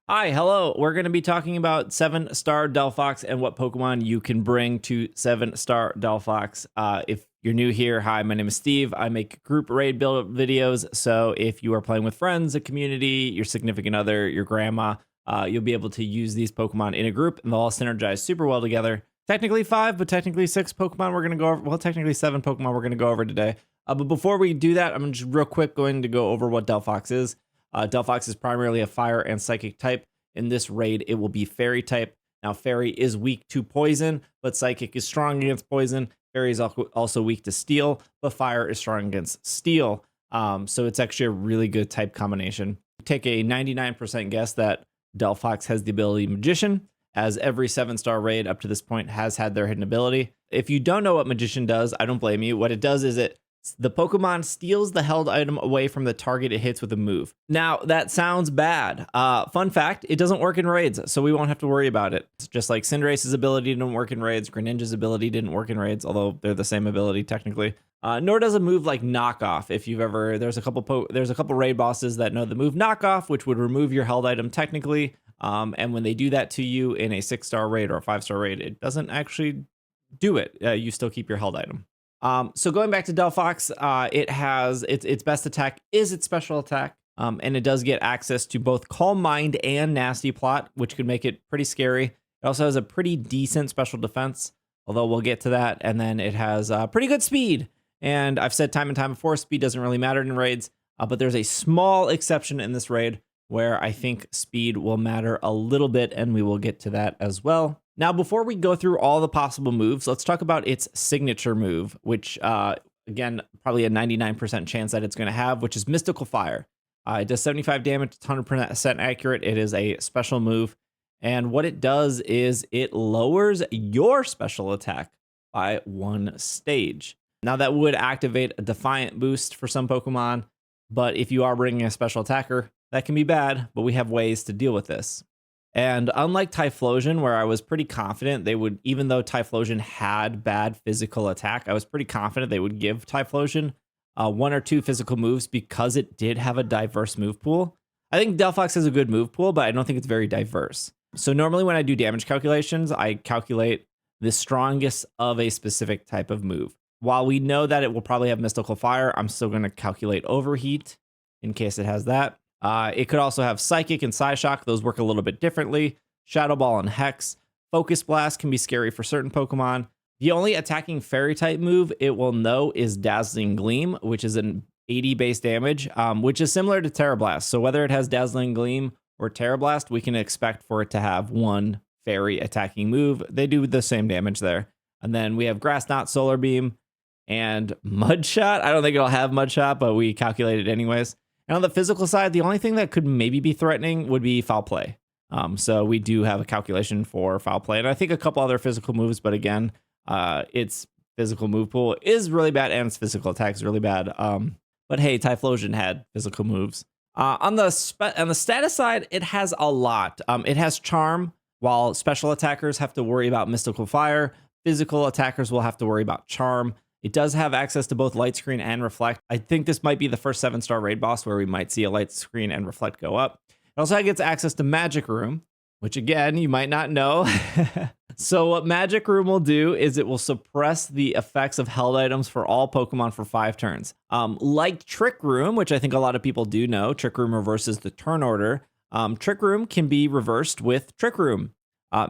Hi, hello. We're going to be talking about 7-star Delphox and what Pokemon you can bring to 7-star Delphox. If you're new here, hi, my name is Steve. I make group raid build videos. So if you are playing with friends, a community, your significant other, your grandma, you'll be able to use these Pokemon in a group and they'll all synergize super well together. Technically 5, but technically 6 Pokemon we're going to go over. Well, technically 7 Pokemon we're going to go over today. But before we do that, I'm just real quick going to go over what Delphox is. Delphox is primarily a fire and psychic type. In this raid, it will be fairy type. Now, fairy is weak to poison, but psychic is strong against poison. Fairy is also weak to steel, but fire is strong against steel. So it's actually a really good type combination. Take a 99% guess that Delphox has the ability Magician, as every 7-star raid up to this point has had their hidden ability. If you don't know what Magician does, I don't blame you. What it does is the Pokemon steals the held item away from the target it hits with a move. Now, that sounds bad. Fun fact, it doesn't work in raids, so we won't have to worry about it. It's just like Cinderace's ability didn't work in raids, Greninja's ability didn't work in raids, although they're the same ability technically. Nor does a move like Knockoff. If you've ever, there's a couple raid bosses that know the move Knockoff, which would remove your held item technically. And when they do that to you in a 6-star raid or a 5-star raid, it doesn't actually do it. You still keep your held item. So going back to Delphox, it has its best attack is its special attack, and it does get access to both Calm Mind and Nasty Plot, which could make it pretty scary. It also has a pretty decent special defense, although we'll get to that. And then it has pretty good speed. And I've said time and time before, speed doesn't really matter in raids, but there's a small exception in this raid where I think speed will matter a little bit, and we will get to that as well. Now, before we go through all the possible moves, let's talk about its signature move, which, again, probably a 99% chance that it's going to have, which is Mystical Fire. It does 75 damage, 100% accurate. It is a special move. And what it does is it lowers your special attack by 1 stage. Now, that would activate a Defiant boost for some Pokemon, but if you are bringing a special attacker, that can be bad, but we have ways to deal with this. And unlike Typhlosion, where I was pretty confident they would, even though Typhlosion had bad physical attack, I was pretty confident they would give Typhlosion 1 or 2 physical moves because it did have a diverse move pool. I think Delphox has a good move pool, but I don't think it's very diverse. So normally when I do damage calculations, I calculate the strongest of a specific type of move. While we know that it will probably have Mystical Fire, I'm still going to calculate Overheat in case it has that. It could also have Psychic and Psyshock. Those work a little bit differently. Shadow Ball and Hex. Focus Blast can be scary for certain Pokemon. The only attacking Fairy type move it will know is Dazzling Gleam, which is an 80 base damage, which is similar to Terra Blast. So whether it has Dazzling Gleam or Terra Blast, we can expect for it to have 1 Fairy attacking move. They do the same damage there. And then we have Grass Knot, Solar Beam, and Mud Shot. I don't think it'll have Mud Shot, but we calculate it anyways. And on the physical side, the only thing that could maybe be threatening would be Foul Play. So we do have a calculation for Foul Play. And I think a couple other physical moves, but again, its physical move pool is really bad and its physical attack is really bad. But hey, Typhlosion had physical moves. On the status side, it has a lot. It has Charm, while special attackers have to worry about Mystical Fire. Physical attackers will have to worry about Charm. It does have access to both Light Screen and Reflect. I think this might be the first 7-star raid boss where we might see a Light Screen and Reflect go up. It also gets access to Magic Room, which again, you might not know. So what Magic Room will do is it will suppress the effects of held items for all Pokemon for 5 turns. Like Trick Room, which I think a lot of people do know, Trick Room reverses the turn order. Trick Room can be reversed with Trick Room.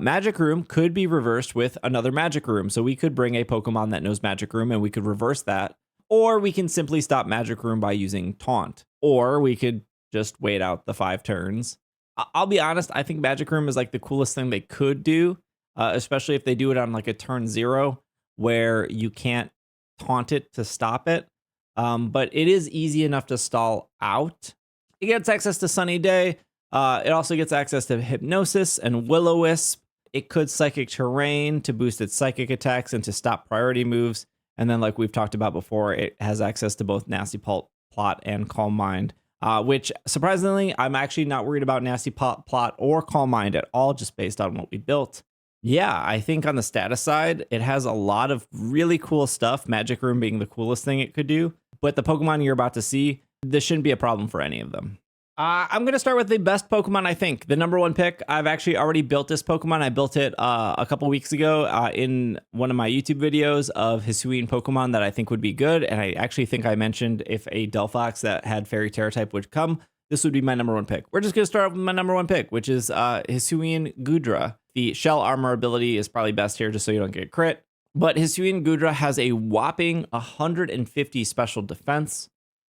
Magic Room could be reversed with another Magic Room. So we could bring a Pokemon that knows Magic Room and we could reverse that. Or we can simply stop Magic Room by using Taunt. Or we could just wait out the 5 turns. I'll be honest, I think Magic Room is like the coolest thing they could do, especially if they do it on like a turn 0 where you can't taunt it to stop it. But it is easy enough to stall out. It gets access to Sunny Day. It also gets access to Hypnosis and Will-O-Wisp. It could Psychic Terrain to boost its psychic attacks and to stop priority moves. And then, like we've talked about before, it has access to both Nasty Plot and Calm Mind, which surprisingly, I'm actually not worried about Nasty Plot or Calm Mind at all, just based on what we built. Yeah, I think on the status side, it has a lot of really cool stuff, Magic Room being the coolest thing it could do. But the Pokemon you're about to see, this shouldn't be a problem for any of them. I'm going to start with the best Pokemon, I think. The number one pick. I've actually already built this Pokemon. I built it a couple weeks ago in one of my YouTube videos of Hisuian Pokemon that I think would be good. And I actually think I mentioned if a Delphox that had Fairy Terra type would come, this would be my number one pick. We're just going to start off with my number one pick, which is Hisuian Goodra. The Shell Armor ability is probably best here just so you don't get crit. But Hisuian Goodra has a whopping 150 special defense.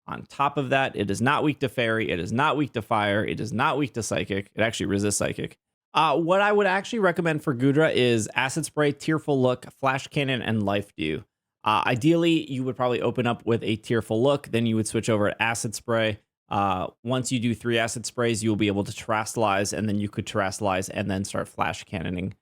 On top of that, it is not weak to Fairy. It is not weak to Fire. It is not weak to Psychic. It actually resists Psychic. What I would actually recommend for Goodra is Acid Spray, Tearful Look, Flash Cannon, and Life Dew. Ideally, you would probably open up with a Tearful Look. Then you would switch over to Acid Spray. Once you do 3 Acid Sprays, you'll be able to Terrasilize, and then you could Terrasilize and then start Flash Cannoning.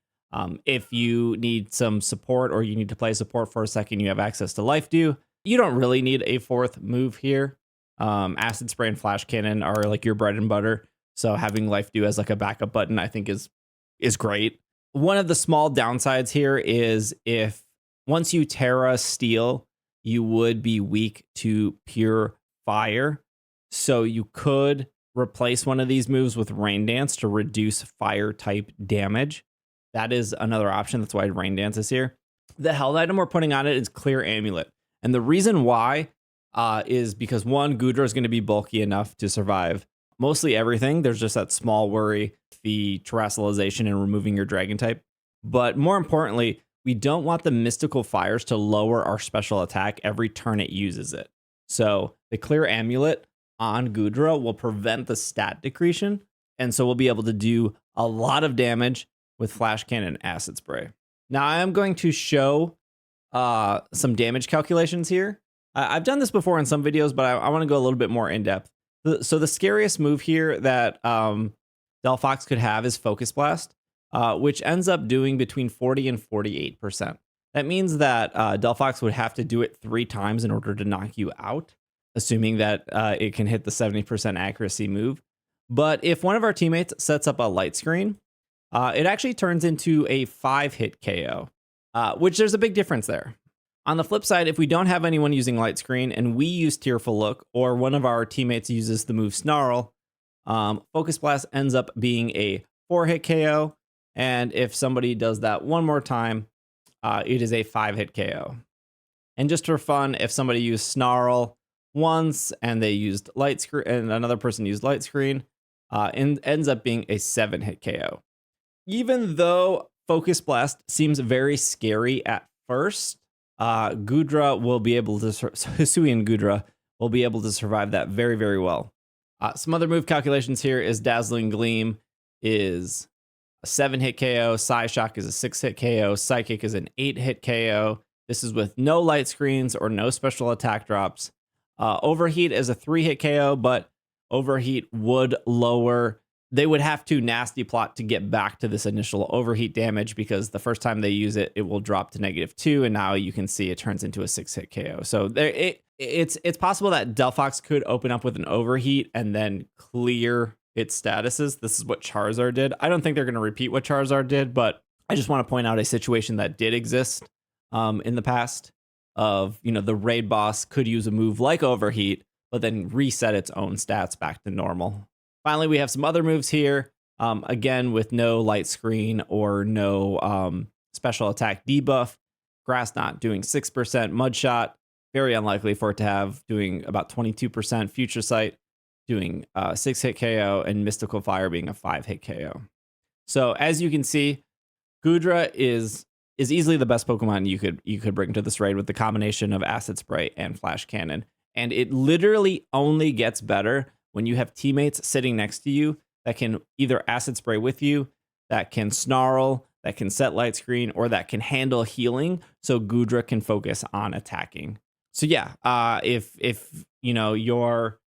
If you need some support or you need to play support for a second, you have access to Life Dew. You don't really need a fourth move here. Acid Spray and Flash Cannon are like your bread and butter. So having Life Dew as like a backup button, I think is great. One of the small downsides here is if once you Terra Steel, you would be weak to Pure Fire. So you could replace one of these moves with Rain Dance to reduce fire type damage. That is another option. That's why Rain Dance is here. The held item we're putting on it is Clear Amulet. And the reason why is because, one, Goodra is going to be bulky enough to survive mostly everything. There's just that small worry, the Terrasilization and removing your Dragon type. But more importantly, we don't want the Mystical Fires to lower our special attack every turn it uses it. So the Clear Amulet on Goodra will prevent the stat decretion. And so we'll be able to do a lot of damage with Flash Cannon and Acid Spray. Now I am going to show some damage calculations here. I've done this before in some videos, but I want to go a little bit more in depth. So the scariest move here that Delphox could have is Focus Blast, which ends up doing between 40 and 48%. That means that Delphox would have to do it 3 times in order to knock you out, assuming that it can hit the 70% accuracy move. But if one of our teammates sets up a light screen, it actually turns into a 5-hit KO. Which there's a big difference there. On the flip side, if we don't have anyone using Light Screen and we use Tearful Look, or one of our teammates uses the move Snarl, Focus Blast ends up being a 4-hit KO. And if somebody does that one more time, it is a 5-hit KO. And just for fun, if somebody used Snarl once and they used Light Screen and another person used Light Screen, it ends up being a 7-hit KO. Even though Focus Blast seems very scary at first, Goodra will be able to, Hisuian Goodra will be able to survive that very, very well. Some other move calculations here is Dazzling Gleam is a 7-hit KO, Psyshock is a 6-hit KO, Psychic is an 8-hit KO. This is with no light screens or no special attack drops. Overheat is a 3-hit KO, but Overheat would lower. They would have to nasty plot to get back to this initial overheat damage, because the first time they use it, it will drop to -2, and now you can see it turns into a 6-hit KO. So it's possible that Delphox could open up with an overheat and then clear its statuses. This is what Charizard did. I don't think they're going to repeat what Charizard did, but I just want to point out a situation that did exist in the past of, the raid boss could use a move like overheat, but then reset its own stats back to normal. Finally, we have some other moves here, again, with no light screen or no special attack debuff. Grass Knot doing 6%, Mudshot, very unlikely for it to have, doing about 22%, Future Sight doing 6-hit KO, and Mystical Fire being a 5-hit KO. So as you can see, Goodra is easily the best Pokemon you could bring to this raid with the combination of Acid Spray and Flash Cannon. And it literally only gets better when you have teammates sitting next to you that can either Acid Spray with you, that can Snarl, that can set light screen, or that can handle healing, so Goodra can focus on attacking. So yeah, if you're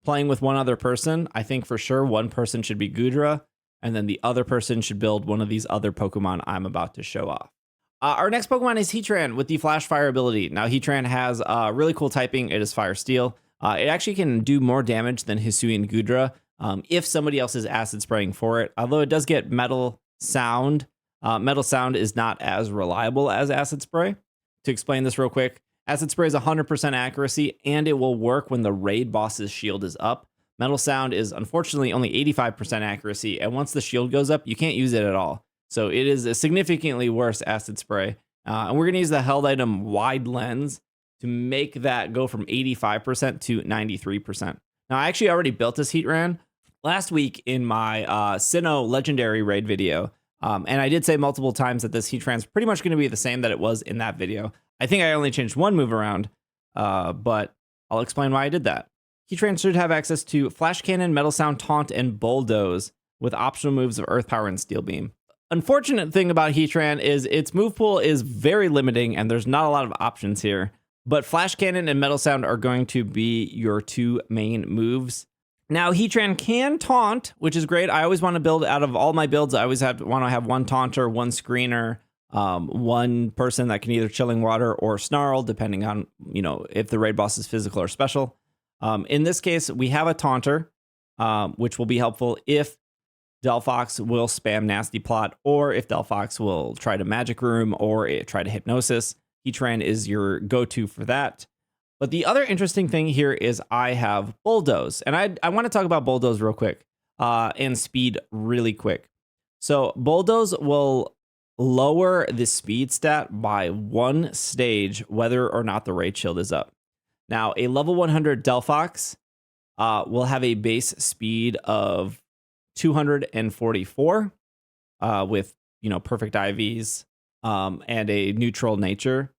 playing with one other person, I think for sure one person should be Goodra, and then the other person should build one of these other Pokemon I'm about to show off. Our next Pokemon is Heatran with the Flash Fire ability. Now Heatran has really cool typing. It is Fire Steel. It actually can do more damage than Hisuian Goodra if somebody else is Acid Spraying for it. Although it does get Metal Sound. Metal Sound is not as reliable as Acid Spray. To explain this real quick, Acid Spray is 100% accuracy, and it will work when the raid boss's shield is up. Metal Sound is unfortunately only 85% accuracy, and once the shield goes up, you can't use it at all. So it is a significantly worse Acid Spray. And we're going to use the held item Wide Lens to make that go from 85% to 93%. Now, I actually already built this Heatran last week in my Sinnoh Legendary Raid video. And I did say multiple times that this Heatran is pretty much going to be the same that it was in that video. I think I only changed one move around, but I'll explain why I did that. Heatran should have access to Flash Cannon, Metal Sound, Taunt, and Bulldoze with optional moves of Earth Power and Steel Beam. Unfortunate thing about Heatran is its move pool is very limiting and there's not a lot of options here. But Flash Cannon and Metal Sound are going to be your two main moves. Now, Heatran can taunt, which is great. I always want to build out of all my builds. I always want to have one taunter, one screener, one person that can either Chilling Water or Snarl, depending on, if the raid boss is physical or special. In this case, we have a taunter, which will be helpful if Delphox will spam Nasty Plot, or if Delphox will try to Magic Room or try to Hypnosis. Heatran is your go-to for that. But the other interesting thing here is I have Bulldoze. And I want to talk about Bulldoze real quick and speed really quick. So Bulldoze will lower the speed stat by 1 stage, whether or not the Raid Shield is up. Now, a level 100 Delphox will have a base speed of 244 with, perfect IVs and a neutral nature.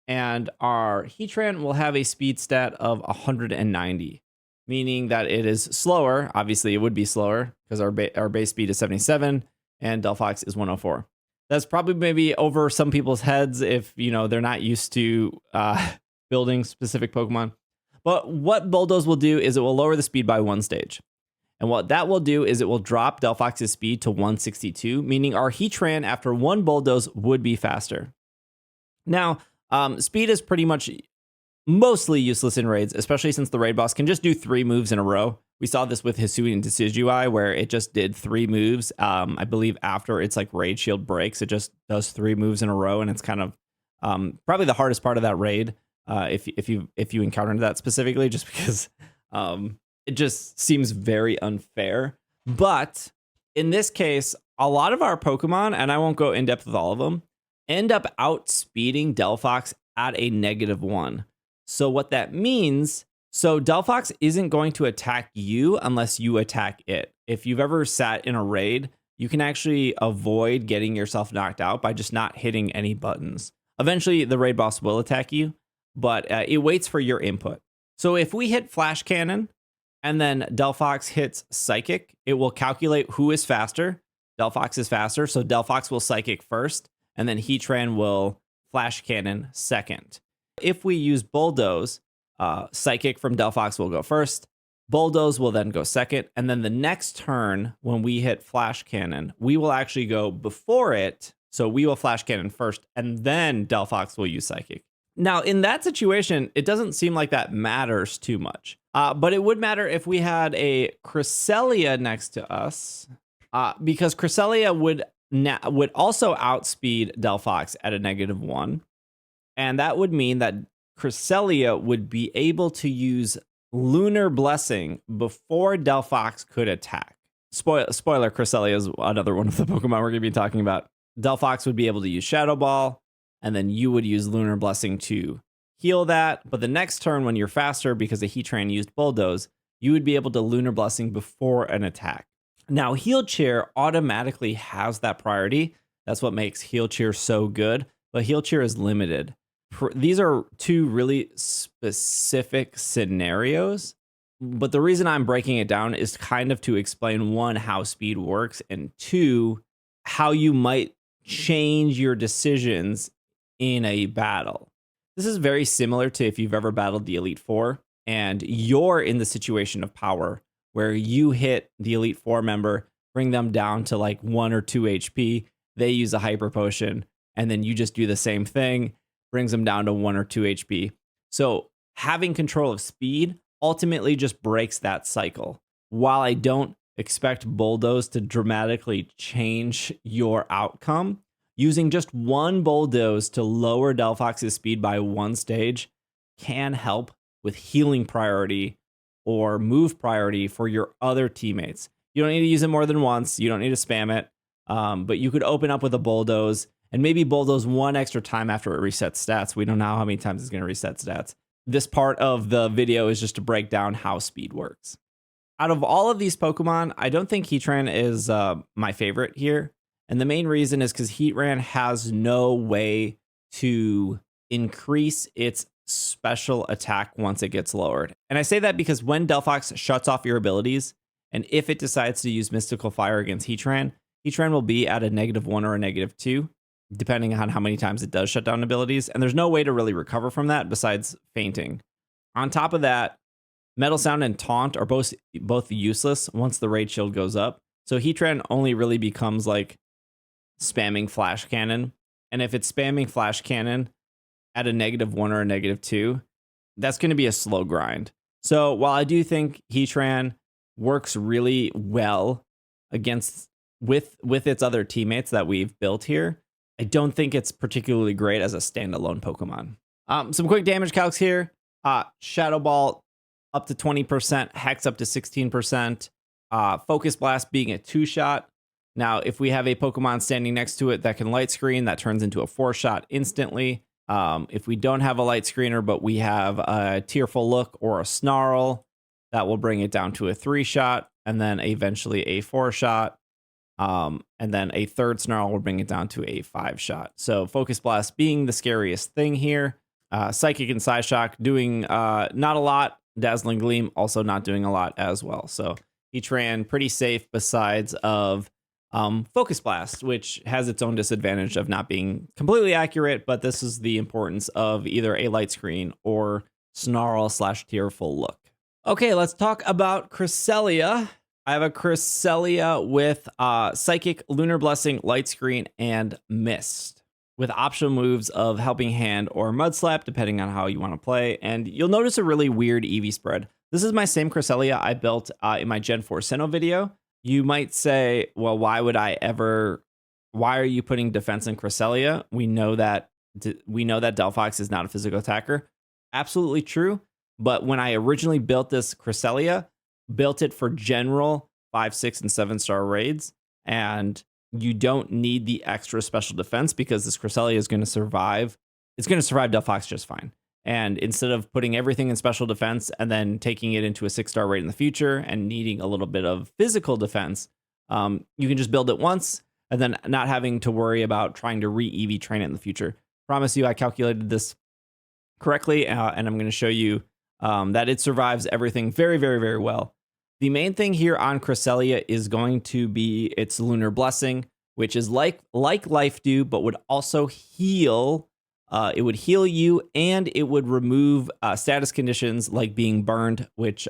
And our Heatran will have a speed stat of 190, meaning that it is slower. Obviously, it would be slower because our base speed is 77 and Delphox is 104. That's probably maybe over some people's heads if, they're not used to building specific Pokemon. But what Bulldoze will do is it will lower the speed by 1 stage. And what that will do is it will drop Delphox's speed to 162, meaning our Heatran after 1 Bulldoze would be faster. Now, speed is pretty much mostly useless in raids, especially since the raid boss can just do 3 moves in a row. We saw this with Hisui and Decidueye, where it just did 3 moves. I believe after its raid shield breaks, it just does 3 moves in a row, and it's kind of probably the hardest part of that raid if you encountered that specifically, just because it just seems very unfair. But in this case, a lot of our Pokemon, and I won't go in depth with all of them, end up outspeeding Delphox at a -1. So what that means, Delphox isn't going to attack you unless you attack it. If you've ever sat in a raid, you can actually avoid getting yourself knocked out by just not hitting any buttons. Eventually, the raid boss will attack you, but it waits for your input. So if we hit Flash Cannon and then Delphox hits Psychic, it will calculate who is faster. Delphox is faster, so Delphox will Psychic first, and then Heatran will Flash Cannon second. If we use Bulldoze, Psychic from Delphox will go first, Bulldoze will then go second, and then the next turn when we hit Flash Cannon, we will actually go before it, so we will Flash Cannon first, and then Delphox will use Psychic. Now, in that situation, it doesn't seem like that matters too much, but it would matter if we had a Cresselia next to us, because Cresselia would also outspeed Delphox at a -1. And that would mean that Cresselia would be able to use Lunar Blessing before Delphox could attack. Spoiler, Cresselia is another one of the Pokemon we're going to be talking about. Delphox would be able to use Shadow Ball, and then you would use Lunar Blessing to heal that. But the next turn, when you're faster because the Heatran used Bulldoze, you would be able to Lunar Blessing before an attack. Now, Heal Cheer automatically has that priority. That's what makes Heal Cheer so good, but Heal Cheer is limited. These are 2 really specific scenarios, but the reason I'm breaking it down is kind of to explain, 1, how speed works, and 2, how you might change your decisions in a battle. This is very similar to if you've ever battled the Elite Four and you're in the situation of power where you hit the Elite Four member, bring them down to 1 or 2 HP, they use a Hyper Potion, and then you just do the same thing, brings them down to 1 or 2 HP. So having control of speed ultimately just breaks that cycle. While I don't expect Bulldoze to dramatically change your outcome, using just 1 Bulldoze to lower Delphox's speed by 1 stage can help with healing priority or move priority for your other teammates. You don't need to use it more than once. You don't need to spam it. But you could open up with a Bulldoze and maybe Bulldoze one extra time after it resets stats. We don't know how many times it's going to reset stats. This part of the video is just to break down how speed works. Out of all of these Pokemon, I don't think Heatran is my favorite here. And the main reason is because Heatran has no way to increase its special attack once it gets lowered. And I say that because when Delphox shuts off your abilities, and if it decides to use Mystical Fire against Heatran, Heatran will be at a -1 or a -2, depending on how many times it does shut down abilities. And there's no way to really recover from that besides fainting. On top of that, Metal Sound and Taunt are both useless once the Raid Shield goes up. So Heatran only really becomes like spamming Flash Cannon. And if it's spamming Flash Cannon at a -1 or a -2, that's going to be a slow grind. So while I do think Heatran works really well against with its other teammates that we've built here, I don't think it's particularly great as a standalone Pokemon. Some quick damage calcs here. Shadow Ball up to 20%, Hex up to 16%, Focus Blast being a 2-shot. Now, if we have a Pokemon standing next to it that can light screen, that turns into a 4-shot instantly. If we don't have a light screener, but we have a Tearful Look or a Snarl, that will bring it down to a 3-shot, and then eventually a 4-shot. And then a third Snarl will bring it down to a 5-shot. So Focus Blast being the scariest thing here. Psychic and Psyshock doing not a lot. Dazzling Gleam also not doing a lot as well. So Heatran pretty safe besides of Focus Blast, which has its own disadvantage of not being completely accurate, but this is the importance of either a light screen or Snarl/Tearful Look. Okay, let's talk about Cresselia. I have a Cresselia with Psychic, Lunar Blessing, Light Screen, and Mist, with optional moves of Helping Hand or Mud Slap, depending on how you want to play. And you'll notice a really weird EV spread. This is my same Cresselia I built in my Gen 4 Sinnoh video. You might say, well, why are you putting defense in Cresselia? We know that Delphox is not a physical attacker. Absolutely true. But when I originally built this Cresselia, built it for general 5, 6, and 7-star raids, and you don't need the extra special defense because this Cresselia is going to survive. It's going to survive Delphox just fine. And instead of putting everything in special defense and then taking it into a 6-star raid in the future and needing a little bit of physical defense, you can just build it once and then not having to worry about trying to re-EV train it in the future. Promise you I calculated this correctly, and I'm going to show you that it survives everything very, very, very well. The main thing here on Cresselia is going to be its Lunar Blessing, which is like Life Dew, but would also heal. It would heal you, and it would remove status conditions like being burned, which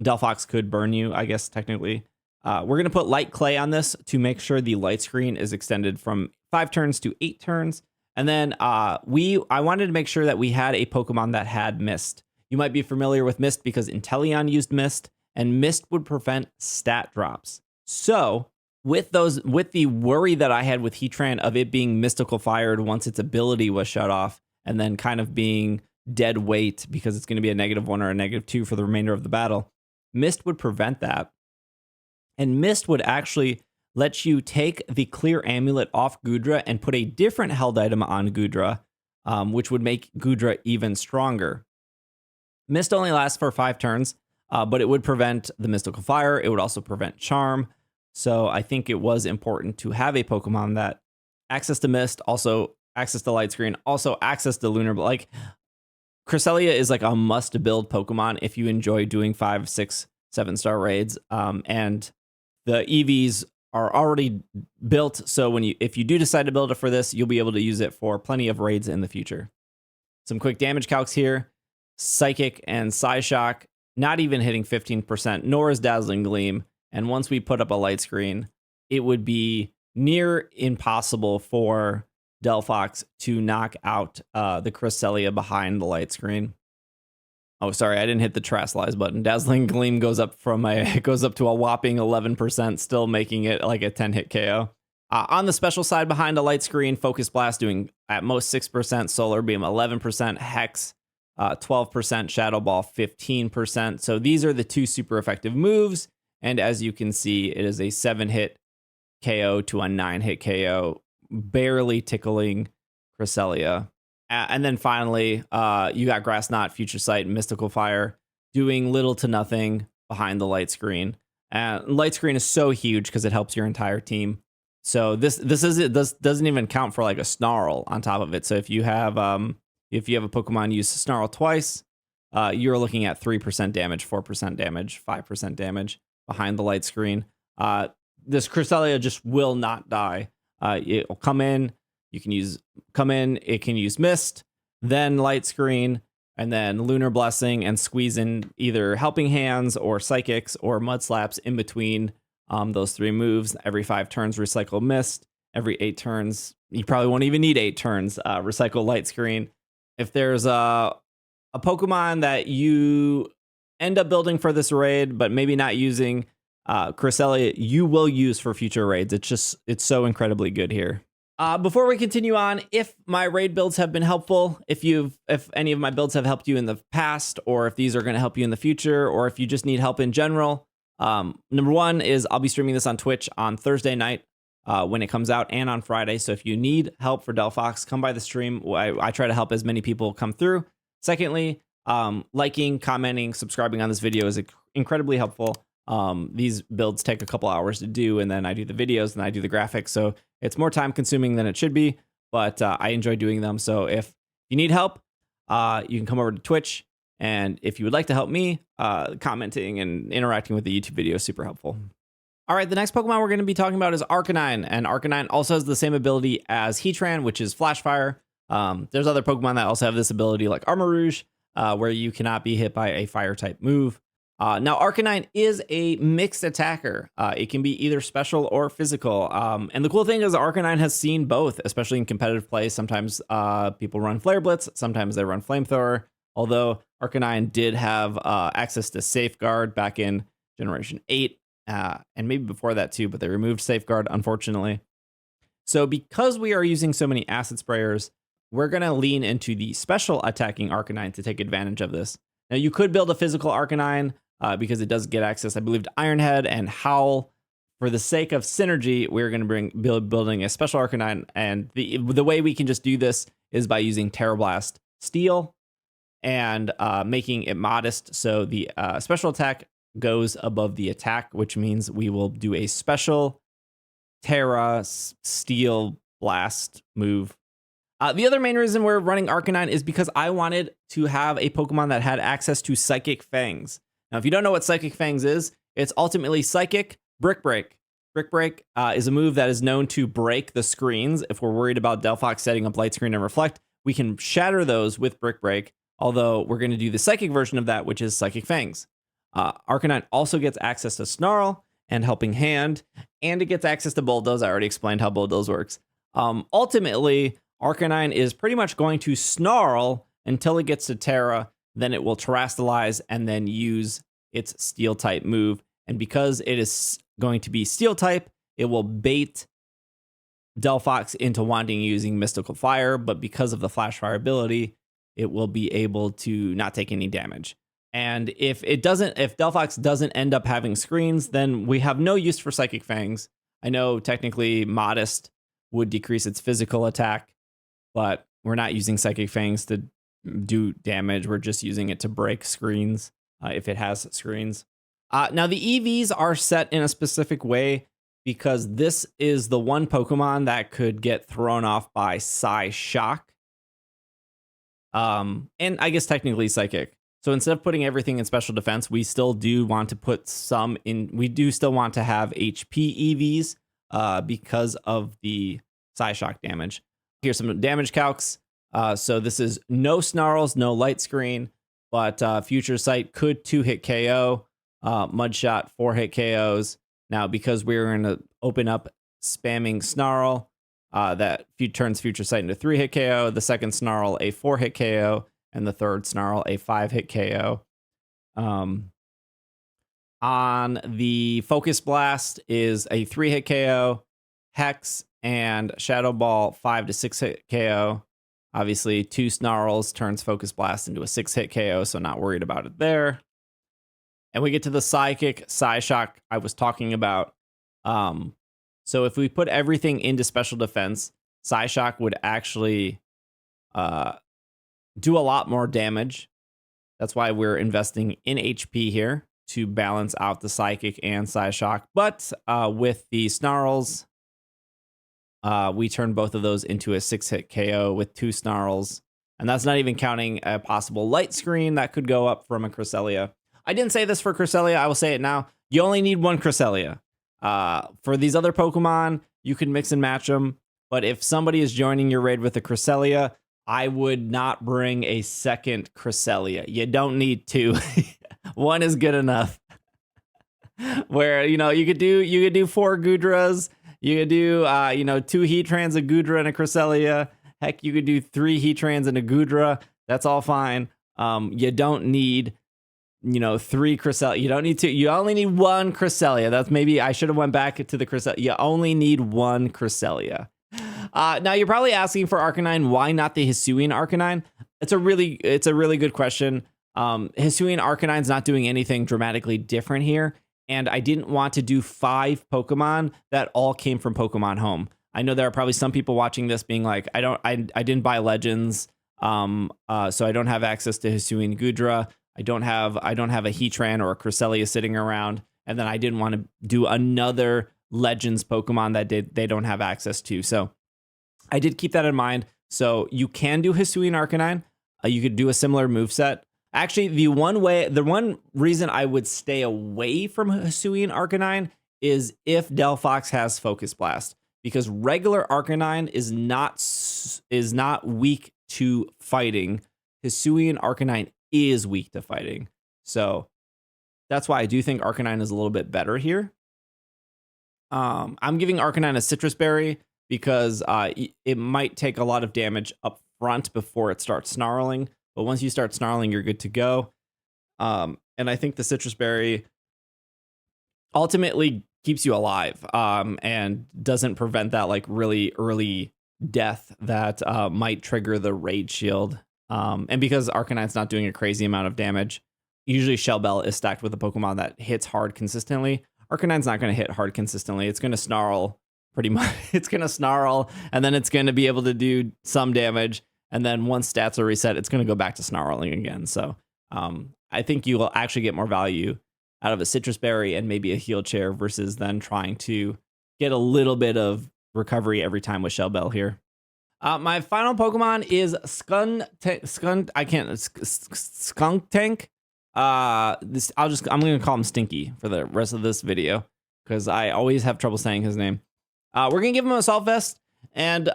Delphox could burn you, I guess, technically. We're going to put Light Clay on this to make sure the light screen is extended from 5 turns to 8 turns. And then I wanted to make sure that we had a Pokemon that had Mist. You might be familiar with Mist because Inteleon used Mist, and Mist would prevent stat drops. So with the worry that I had with Heatran of it being Mystical Fired once its ability was shut off, and then kind of being dead weight because it's going to be a -1 or a -2 for the remainder of the battle, Mist would prevent that. And Mist would actually let you take the Clear Amulet off Goodra and put a different held item on Goodra, which would make Goodra even stronger. Mist only lasts for 5 turns, but it would prevent the Mystical Fire. It would also prevent Charm. So I think it was important to have a Pokemon that access to Mist, also access to Light Screen, also access to Lunar. Like Cresselia is like a must-build Pokemon if you enjoy doing 5, 6, 7-star raids. And the EVs are already built, so if you do decide to build it for this, you'll be able to use it for plenty of raids in the future. Some quick damage calcs here. Psychic and Psyshock not even hitting 15%, nor is Dazzling Gleam. And once we put up a light screen, it would be near impossible for Delphox to knock out the Cresselia behind the light screen. Oh, sorry, I didn't hit the Terrasilize button. Dazzling Gleam goes up to a whopping 11%, still making it like a 10-hit KO. On the special side behind a light screen, Focus Blast doing at most 6%, Solar Beam 11%, Hex 12%, Shadow Ball 15%. So these are the two super effective moves. And as you can see, it is a 7-hit KO to a 9-hit KO, barely tickling Cresselia. And then finally, you got Grass Knot, Future Sight, and Mystical Fire doing little to nothing behind the light screen. Light screen is so huge because it helps your entire team. So this doesn't even count for like a Snarl on top of it. So if you have a Pokemon use Snarl twice, you're looking at 3% damage, 4% damage, 5% damage behind the light screen. This Cresselia just will not die. It will come in. It can use Mist, then Light Screen, and then Lunar Blessing, and squeeze in either Helping Hands or Psychics or Mud Slaps in between those 3 moves. Every 5 turns, recycle Mist. Every 8 turns, you probably won't even need 8 turns, recycle Light Screen. If there's a Pokemon that you end up building for this raid, but maybe not using, Cresselia, you will use for future raids. It's so incredibly good here. Before we continue on, if my raid builds have been helpful, if any of my builds have helped you in the past, or if these are going to help you in the future, or if you just need help in general, number one is I'll be streaming this on Twitch on Thursday night when it comes out, and on Friday. So if you need help for Delphox, come by the stream. I try to help as many people come through. Secondly, liking, commenting, subscribing on this video is incredibly helpful. These builds take a couple hours to do, and then I do the videos and I do the graphics. So it's more time consuming than it should be, but I enjoy doing them. So if you need help, you can come over to Twitch. And if you would like to help me, commenting and interacting with the YouTube video is super helpful. All right, the next Pokemon we're going to be talking about is Arcanine. And Arcanine also has the same ability as Heatran, which is Flash Fire. There's other Pokemon that also have this ability, like Armarouge, where you cannot be hit by a fire type move. Now, Arcanine is a mixed attacker. It can be either special or physical. And the cool thing is Arcanine has seen both, especially in competitive play. Sometimes people run Flare Blitz, sometimes they run Flamethrower. Although Arcanine did have access to Safeguard back in Generation 8, and maybe before that too, but they removed Safeguard, unfortunately. So because we are using so many Acid Sprayers, we're going to lean into the special attacking Arcanine to take advantage of this. Now, you could build a physical Arcanine, because it does get access, I believe, to Iron Head and Howl. For the sake of synergy, we're going to building a special Arcanine, and the way we can just do this is by using Terra Blast Steel and making it modest, so the special attack goes above the attack, which means we will do a special Terra Steel Blast move. The other main reason we're running Arcanine is because I wanted to have a Pokemon that had access to Psychic Fangs. Now, if you don't know what Psychic Fangs is, it's ultimately Psychic Brick Break. Brick Break is a move that is known to break the screens. If we're worried about Delphox setting up Light Screen and Reflect, we can shatter those with Brick Break, although we're going to do the Psychic version of that, which is Psychic Fangs. Arcanine also gets access to Snarl and Helping Hand, and it gets access to Bulldoze. I already explained how Bulldoze works. Ultimately, Arcanine is pretty much going to Snarl until it gets to Terra. Then it will Terrastallize and then use its Steel type move. And because it is going to be Steel type, it will bait Delphox into wanting using Mystical Fire. But because of the Flash Fire ability, it will be able to not take any damage. And if Delphox doesn't end up having screens, then we have no use for Psychic Fangs. I know technically Modest would decrease its physical attack, but we're not using Psychic Fangs to do damage. We're just using it to break screens if it has screens. Now, the EVs are set in a specific way because this is the one Pokemon that could get thrown off by Psy Shock. And I guess technically Psychic. So instead of putting everything in special defense, we still do want to put some in. We do still want to have HP EVs because of the Psy Shock damage. Here's some damage calcs. So this is no Snarls, no Light Screen, but Future Sight could 2-hit KO, Mudshot 4-hit KOs. Now, because we're going to open up spamming Snarl, that turns Future Sight into 3-hit KO, the second Snarl a 4-hit KO, and the third Snarl a 5-hit KO. On the Focus Blast is a 3-hit KO, Hex and Shadow Ball 5 to 6-hit KO. Obviously, 2 Snarls turns Focus Blast into a 6-hit KO, so not worried about it there. And we get to the Psychic Psyshock I was talking about. So if we put everything into special defense, Psyshock would actually do a lot more damage. That's why we're investing in HP here to balance out the Psychic and Psyshock. But with the Snarls, we turn both of those into a 6-hit KO with 2 Snarls. And that's not even counting a possible light screen that could go up from a Cresselia. I didn't say this for Cresselia. I will say it now. You only need 1 Cresselia. For these other Pokemon, you can mix and match them. But if somebody is joining your raid with a Cresselia, I would not bring a second Cresselia. You don't need 2. 1 is good enough. Where, you could do 4 Goodras. You could do 2 Heatrans, a Goodra, and a Cresselia. Heck, you could do 3 Heatrans and a Goodra. That's all fine. You don't need 3 Cresselia. You don't need 2. You only need 1 Cresselia. That's maybe I should have went back to the Cresselia. You only need 1 Cresselia. Now you're probably asking for Arcanine. Why not the Hisuian Arcanine? It's a really good question. Hisuian Arcanine's not doing anything dramatically different here. And I didn't want to do 5 Pokemon that all came from Pokemon Home. I know there are probably some people watching this being like, I didn't buy Legends, so I don't have access to Hisuian Goodra. I don't have a Heatran or a Cresselia sitting around, and then I didn't want to do another Legends Pokemon that they don't have access to. So I did keep that in mind. So you can do Hisuian Arcanine. You could do a similar moveset. Actually, the one reason I would stay away from Hisuian Arcanine is if Delphox has Focus Blast, because regular Arcanine is not weak to fighting. Hisuian Arcanine is weak to fighting. So that's why I do think Arcanine is a little bit better here. I'm giving Arcanine a Citrus Berry because it might take a lot of damage up front before it starts snarling. But once you start snarling, you're good to go. And I think the Citrus Berry ultimately keeps you alive and doesn't prevent that like really early death that might trigger the Raid Shield. And because Arcanine's not doing a crazy amount of damage, usually Shell Bell is stacked with a Pokemon that hits hard consistently. Arcanine's not going to hit hard consistently. It's going to snarl pretty much. It's going to snarl, and then it's going to be able to do some damage. And then once stats are reset, it's going to go back to snarling again. So I think you will actually get more value out of a Citrus Berry and maybe a Heal Chair versus then trying to get a little bit of recovery every time with Shell Bell here. My final Pokemon is Skuntank. I'm going to call him Stinky for the rest of this video because I always have trouble saying his name. We're going to give him Assault Vest. And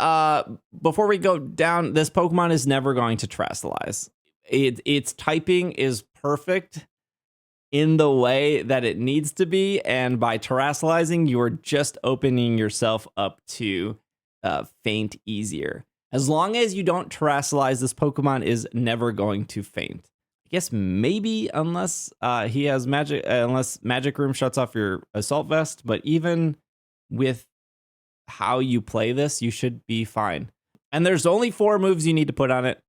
before we go down, this Pokemon is never going to Terastallize. Its typing is perfect in the way that it needs to be. And by Terastallizing, you're just opening yourself up to faint easier. As long as you don't Terastallize, this Pokemon is never going to faint. I guess maybe unless he has magic, unless Magic Room shuts off your Assault Vest. But even with how you play this, you should be fine. And there's only 4 moves you need to put on it.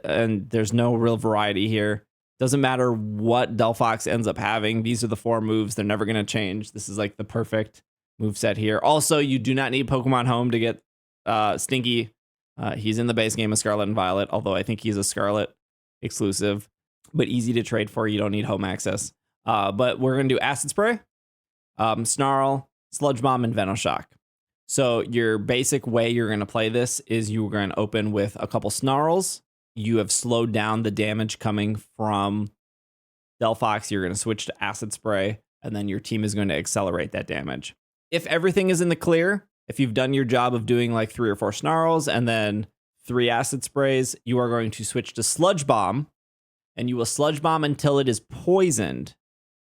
And there's no real variety here. Doesn't matter what Delphox ends up having. These are the 4 moves. They're never going to change. This is like the perfect move set here. Also, you do not need Pokemon Home to get Stinky. He's in the base game of Scarlet and Violet, although I think he's a Scarlet exclusive, but easy to trade for. You don't need home access. But we're going to do Acid Spray, Snarl, Sludge Bomb, and Venoshock. So your basic way you're going to play this is you're going to open with a couple Snarls. You have slowed down the damage coming from Delphox. You're going to switch to Acid Spray, and then your team is going to accelerate that damage. If everything is in the clear, if you've done your job of doing like 3 or 4 Snarls and then 3 Acid Sprays, you are going to switch to Sludge Bomb, and you will Sludge Bomb until it is poisoned.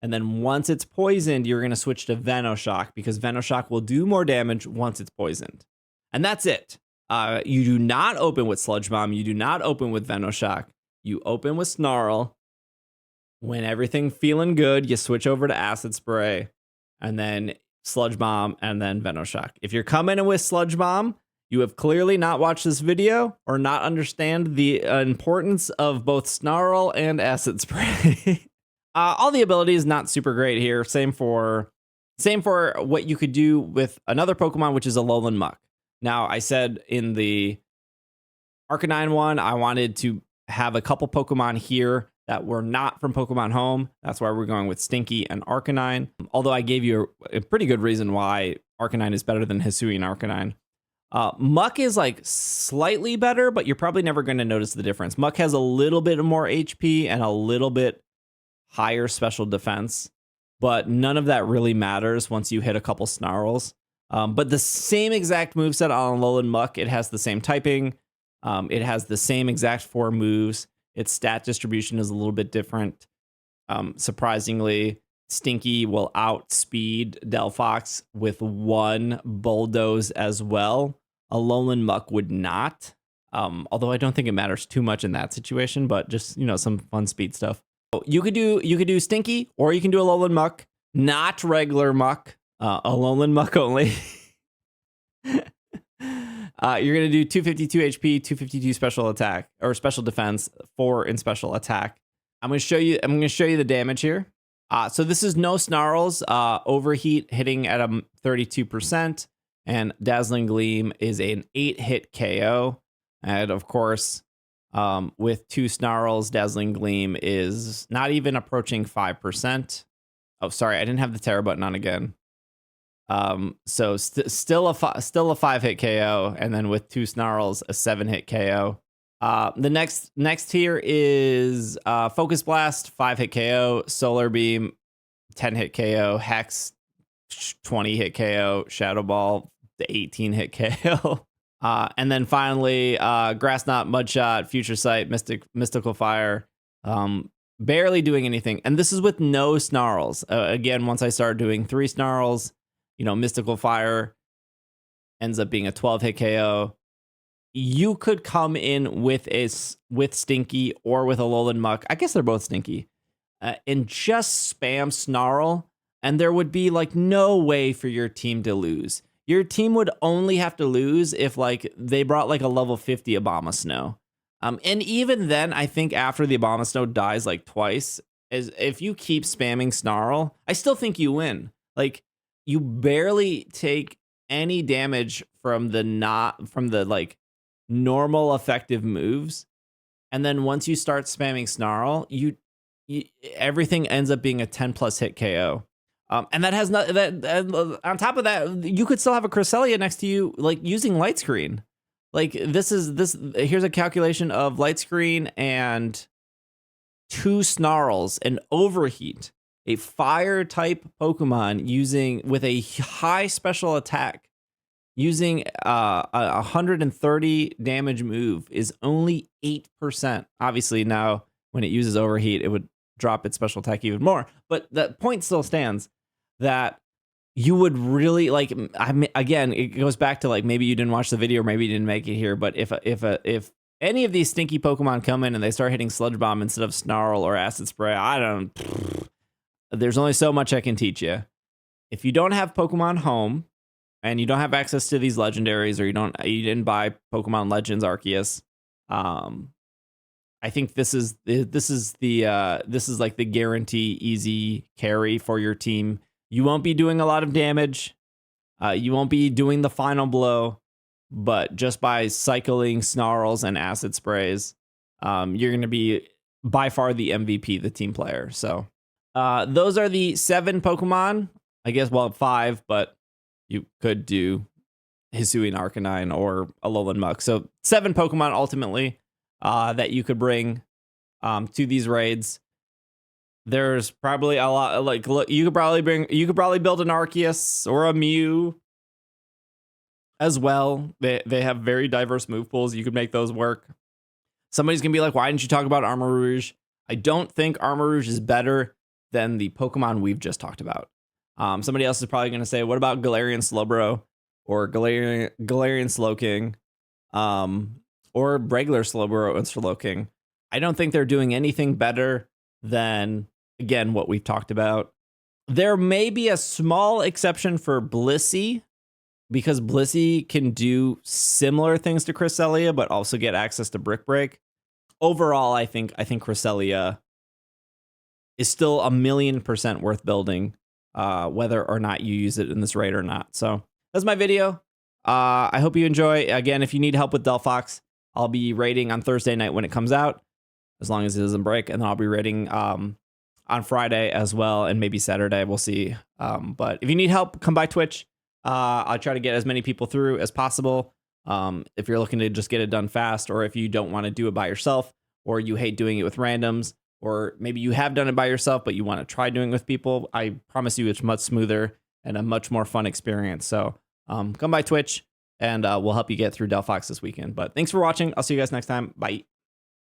And then once it's poisoned, you're going to switch to Venoshock because Venoshock will do more damage once it's poisoned. And that's it. You do not open with Sludge Bomb. You do not open with Venoshock. You open with Snarl. When everything feeling good, you switch over to Acid Spray and then Sludge Bomb and then Venoshock. If you're coming in with Sludge Bomb, You have clearly not watched this video or not understand the importance of both Snarl and Acid Spray. All the abilities not super great here. Same for what you could do with another Pokemon, which is Alolan Muck. Now, I said in the Arcanine one, I wanted to have a couple Pokemon here that were not from Pokemon Home. That's why we're going with Stinky and Arcanine. Although I gave you a pretty good reason why Arcanine is better than Hisuian Arcanine. Muck is like slightly better, but you're probably never going to notice the difference. Muck has a little bit more HP and a little bit higher special defense, but none of that really matters once you hit a couple Snarls. But the same exact moveset on Alolan Muck, it has the same typing. It has the same exact 4 moves. Its stat distribution is a little bit different. Surprisingly, Stinky will outspeed Delphox with 1 Bulldoze as well. Alolan Muck would not. Although I don't think it matters too much in that situation, but just, some fun speed stuff. You could do Stinky, or you can do Alolan Muck, not regular Muck. Alolan Muck only. You're gonna do 252 HP, 252 special attack or special defense, 4 in special attack. I'm gonna show you the damage here. So this is no Snarls. Overheat hitting at a 32%, and Dazzling Gleam is an 8-hit KO. And of course, with 2 Snarls, Dazzling Gleam is not even approaching 5%. Oh, sorry, I didn't have the Terra button on again. So still a 5-hit KO, and then with 2 Snarls, a 7-hit KO. The next tier is Focus Blast, 5-hit KO, Solar Beam, 10-hit KO, Hex, 20-hit KO, Shadow Ball, the 18-hit KO. And then finally, Grass Knot, Mudshot, Future Sight, Mystical Fire, barely doing anything. And this is with no Snarls. Again, once I start doing 3 Snarls, Mystical Fire ends up being a 12-hit KO. You could come in with Stinky or with Alolan Muck. I guess they're both Stinky. And just spam Snarl, and there would be no way for your team to lose. Your team would only have to lose if they brought a level 50 Abomasnow. And even then, I think after the Abomasnow dies twice, if you keep spamming Snarl, I still think you win. You barely take any damage from the normal effective moves, and then once you start spamming Snarl, you everything ends up being a 10+ hit KO. And that has not that on top of that, you could still have a Cresselia next to you, using Light Screen. Here's a calculation of Light Screen and 2 Snarls and Overheat. A fire type Pokemon with a high special attack, using a 130 damage move is only 8%. Obviously, now when it uses Overheat, it would drop its special attack even more. But the point still stands that you would really again, it goes back to maybe you didn't watch the video, or maybe you didn't make it here. But if any of these stinky Pokemon come in and they start hitting Sludge Bomb instead of Snarl or Acid Spray, there's only so much I can teach you. If you don't have Pokemon Home and you don't have access to these legendaries, or you didn't buy Pokemon Legends Arceus, I think this is the guarantee easy carry for your team. You won't be doing a lot of damage. You won't be doing the final blow, but just by cycling Snarls and Acid Sprays, you're going to be by far the MVP, the team player. So those are the 7 Pokemon. I guess, 5, but you could do Hisuian Arcanine or Alolan Muck. So 7 Pokemon ultimately that you could bring to these raids. There's probably a lot. You could probably build an Arceus or a Mew as well. They have very diverse move pools. You could make those work. Somebody's gonna be like, why didn't you talk about Armor Rouge? I don't think Armor Rouge is better than the Pokemon we've just talked about. Somebody else is probably going to say, what about Galarian Slowbro or Galarian Slowking, or regular Slowbro and Slowking? I don't think they're doing anything better than, again, what we've talked about. There may be a small exception for Blissey, because Blissey can do similar things to Cresselia, but also get access to Brick Break. Overall, I think Cresselia is still 1,000,000% worth building, whether or not you use it in this raid or not. So that's my video. I hope you enjoy. Again, if you need help with Delphox, I'll be raiding on Thursday night when it comes out, as long as it doesn't break, and then I'll be raiding on Friday as well, and maybe Saturday. We'll see. But if you need help, come by Twitch. I'll try to get as many people through as possible. If you're looking to just get it done fast, or if you don't want to do it by yourself, or you hate doing it with randoms, or maybe you have done it by yourself, but you want to try doing it with people, I promise you it's much smoother and a much more fun experience. So come by Twitch, and we'll help you get through Delphox this weekend. But thanks for watching. I'll see you guys next time. Bye.